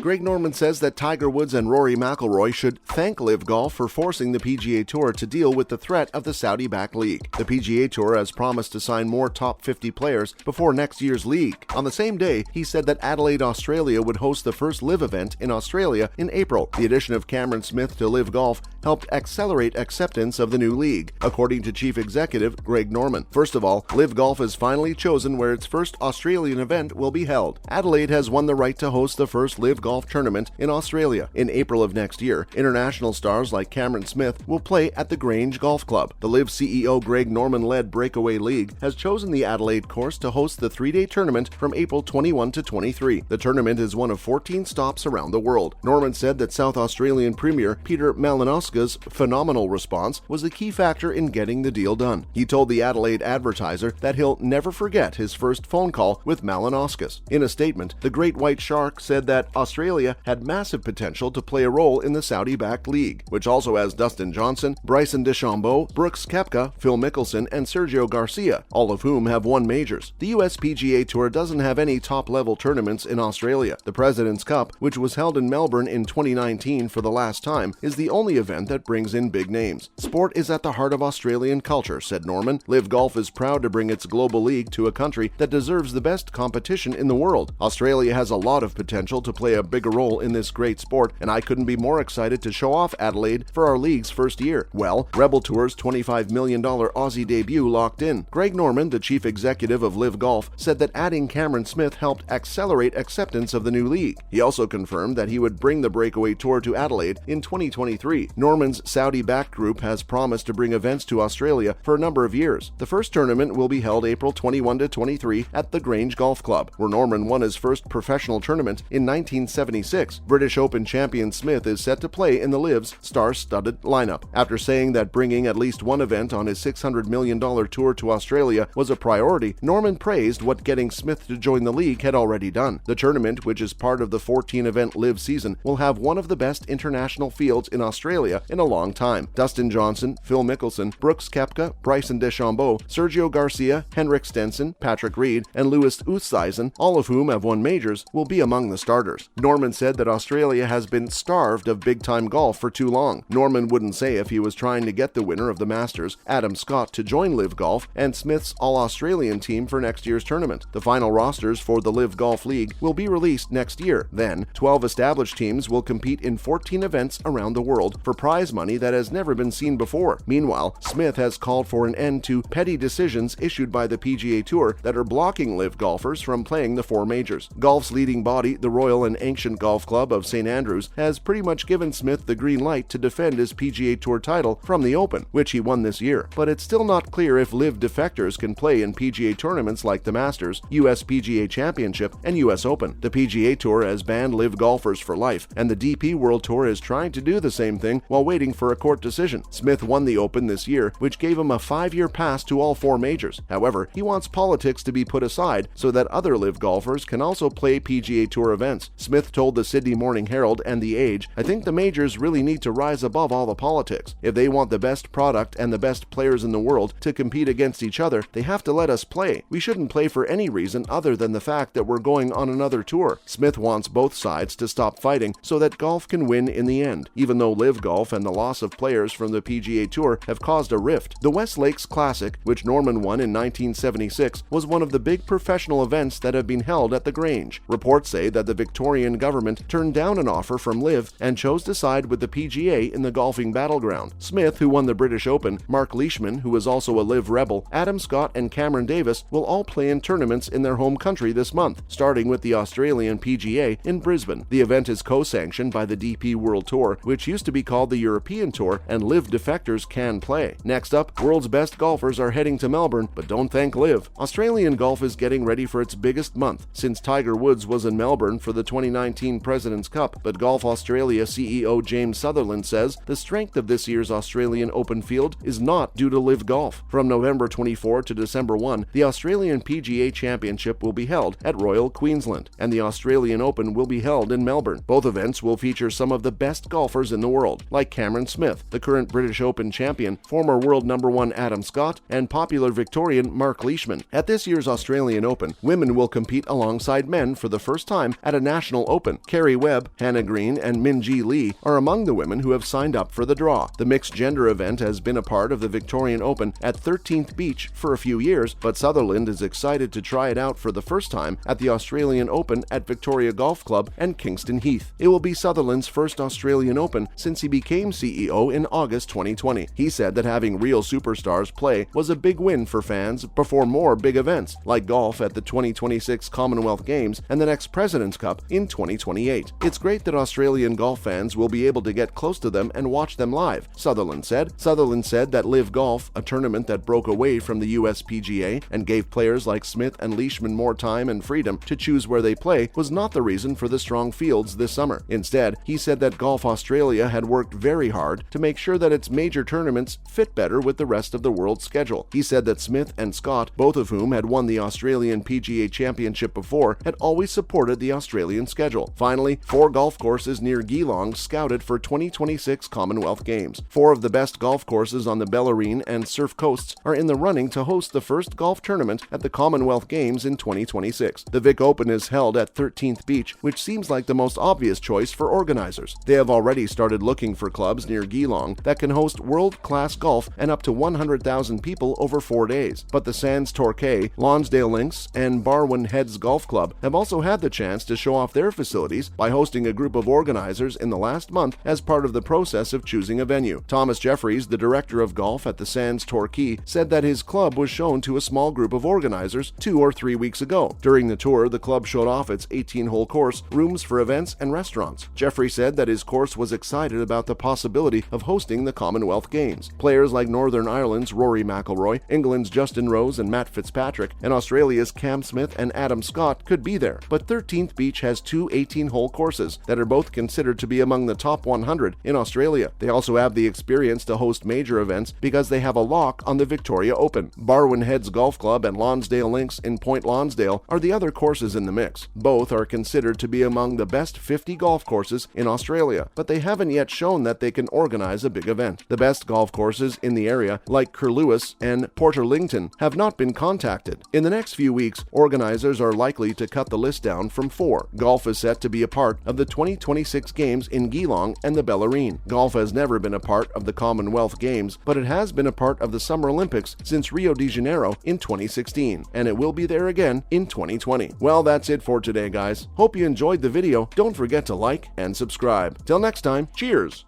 Greg Norman says that Tiger Woods and Rory McIlroy should thank LIV Golf for forcing the PGA Tour to deal with the threat of the Saudi-backed league. The PGA Tour has promised to sign more top 50 players before next year's league. On the same day, he said that Adelaide, Australia would host the first LIV event in Australia in April. The addition of Cameron Smith to LIV Golf helped accelerate acceptance of the new league, according to Chief Executive Greg Norman. First of all, LIV Golf has finally chosen where its first Australian event will be held. Adelaide has won the right to host the first LIV Golf tournament in Australia. In April of next year, international stars like Cameron Smith will play at the Grange Golf Club. The LIV CEO Greg Norman-led Breakaway League has chosen the Adelaide course to host the three-day tournament from April 21 to 23. The tournament is one of 14 stops around the world. Norman said that South Australian Premier Peter Malinauskas' phenomenal response was a key factor in getting the deal done. He told the Adelaide Advertiser that he'll never forget his first phone call with Malinauskas. In a statement, the Great White Shark said that Australia had massive potential to play a role in the Saudi-backed league, which also has Dustin Johnson, Bryson DeChambeau, Brooks Koepka, Phil Mickelson, and Sergio Garcia, all of whom have won majors. The US PGA Tour doesn't have any top-level tournaments in Australia. The President's Cup, which was held in Melbourne in 2019 for the last time, is the only event that brings in big names. Sport is at the heart of Australian culture, said Norman. LIV Golf is proud to bring its global league to a country that deserves the best competition in the world. Australia has a lot of potential to play a bigger role in this great sport, and I couldn't be more excited to show off Adelaide for our league's first year. Well, Rebel Tour's $25 million Aussie debut locked in. Greg Norman, the chief executive of LIV Golf, said that adding Cameron Smith helped accelerate acceptance of the new league. He also confirmed that he would bring the Breakaway Tour to Adelaide in 2023. Norman's Saudi-backed group has promised to bring events to Australia for a number of years. The first tournament will be held April 21 to 23 at the Grange Golf Club, where Norman won his first professional tournament in 1976. British Open champion Smith is set to play in the LIV's star-studded lineup. After saying that bringing at least one event on his $600 million tour to Australia was a priority, Norman praised what getting Smith to join the league had already done. The tournament, which is part of the 14-event LIV season, will have one of the best international fields in Australia in a long time. Dustin Johnson, Phil Mickelson, Brooks Koepka, Bryson DeChambeau, Sergio Garcia, Henrik Stenson, Patrick Reed, and Louis Oosthuizen, all of whom have won majors, will be among the starters. Norman said that Australia has been starved of big-time golf for too long. Norman wouldn't say if he was trying to get the winner of the Masters, Adam Scott, to join LIV Golf and Smith's All-Australian team for next year's tournament. The final rosters for the LIV Golf League will be released next year. Then, 12 established teams will compete in 14 events around the world for prize money that has never been seen before. Meanwhile, Smith has called for an end to petty decisions issued by the PGA Tour that are blocking LIV golfers from playing the four majors. Golf's leading body, the Royal and Ancient Golf Club of St. Andrews, has pretty much given Smith the green light to defend his PGA Tour title from the Open, which he won this year. But it's still not clear if LIV defectors can play in PGA tournaments like the Masters, US PGA Championship, and US Open. The PGA Tour has banned LIV golfers for life, and the DP World Tour is trying to do the same thing while waiting for a court decision. Smith won the Open this year, which gave him a 5-year pass to all four majors. However, he wants politics to be put aside so that other LIV golfers can also play PGA Tour events. Smith told the Sydney Morning Herald and The Age, "I think the majors really need to rise above all the politics. If they want the best product and the best players in the world to compete against each other, they have to let us play. We shouldn't play for any reason other than the fact that we're going on another tour." Smith wants both sides to stop fighting so that golf can win in the end, even though LIV Golf and the loss of players from the PGA Tour have caused a rift. The West Lakes Classic, which Norman won in 1976, was one of the big professional events that have been held at the Grange. Reports say that the Victorian government turned down an offer from LIV and chose to side with the PGA in the golfing battleground. Smith, who won the British Open, Mark Leishman, who is also a LIV rebel, Adam Scott, and Cameron Davis will all play in tournaments in their home country this month, starting with the Australian PGA in Brisbane. The event is co-sanctioned by the DP World Tour, which used to be called the European Tour, and LIV defectors can play. Next up, world's best golfers are heading to Melbourne, but don't thank LIV. Australian golf is getting ready for its biggest month since Tiger Woods was in Melbourne for the 2019 President's Cup, but Golf Australia CEO James Sutherland says the strength of this year's Australian Open field is not due to LIV Golf. From November 24 to December 1, the Australian PGA Championship will be held at Royal Queensland, and the Australian Open will be held in Melbourne. Both events will feature some of the best golfers in the world, like Cameron Smith, the current British Open champion, former world number 1 Adam Scott, and popular Victorian Mark Leishman. At this year's Australian Open, women will compete alongside men for the first time at a national Open. Carrie Webb, Hannah Green, and Minjee Lee are among the women who have signed up for the draw. The mixed gender event has been a part of the Victorian Open at 13th Beach for a few years, but Sutherland is excited to try it out for the first time at the Australian Open at Victoria Golf Club and Kingston Heath. It will be Sutherland's first Australian Open since he became CEO in August 2020. He said that having real superstars play was a big win for fans before more big events like golf at the 2026 Commonwealth Games and the next President's Cup in 2028. It's great that Australian golf fans will be able to get close to them and watch them live, Sutherland said. Sutherland said that LIV Golf, a tournament that broke away from the US PGA and gave players like Smith and Leishman more time and freedom to choose where they play, was not the reason for the strong fields this summer. Instead, he said that Golf Australia had worked very hard to make sure that its major tournaments fit better with the rest of the world's schedule. He said that Smith and Scott, both of whom had won the Australian PGA Championship before, had always supported the Australian schedule. Finally, 4 golf courses near Geelong scouted for 2026 Commonwealth Games. 4 of the best golf courses on the Bellarine and Surf Coasts are in the running to host the first golf tournament at the Commonwealth Games in 2026. The Vic Open is held at 13th Beach, which seems like the most obvious choice for organizers. They have already started looking for clubs near Geelong that can host world-class golf and up to 100,000 people over 4 days. But the Sands Torquay, Lonsdale Links, and Barwon Heads Golf Club have also had the chance to show off their facilities by hosting a group of organizers in the last month as part of the process of choosing a venue. Thomas Jeffries, the director of golf at the Sands Torquay, said that his club was shown to a small group of organizers 2 or 3 weeks ago. During the tour, the club showed off its 18-hole course, rooms for events, and restaurants. Jeffrey said that his course was excited about the possibility of hosting the Commonwealth Games. Players like Northern Ireland's Rory McIlroy, England's Justin Rose and Matt Fitzpatrick, and Australia's Cam Smith and Adam Scott could be there. But 13th Beach has 2 18-hole courses that are both considered to be among the top 100 in Australia. They also have the experience to host major events because they have a lock on the Victoria Open. Barwon Heads Golf Club and Lonsdale Links in Point Lonsdale are the other courses in the mix. Both are considered to be among the best 50 golf courses in Australia, but they haven't yet shown that they can organize a big event. The best golf courses in the area, like Curlewis and Porterlington, have not been contacted. In the next few weeks, organizers are likely to cut the list down from 4. Golf is set to be a part of the 2026 Games in Geelong and the Bellarine. Golf has never been a part of the Commonwealth Games, but it has been a part of the Summer Olympics since Rio de Janeiro in 2016, and it will be there again in 2020. Well, that's it for today, guys. Hope you enjoyed the video. Don't forget to like and subscribe. Till next time, cheers!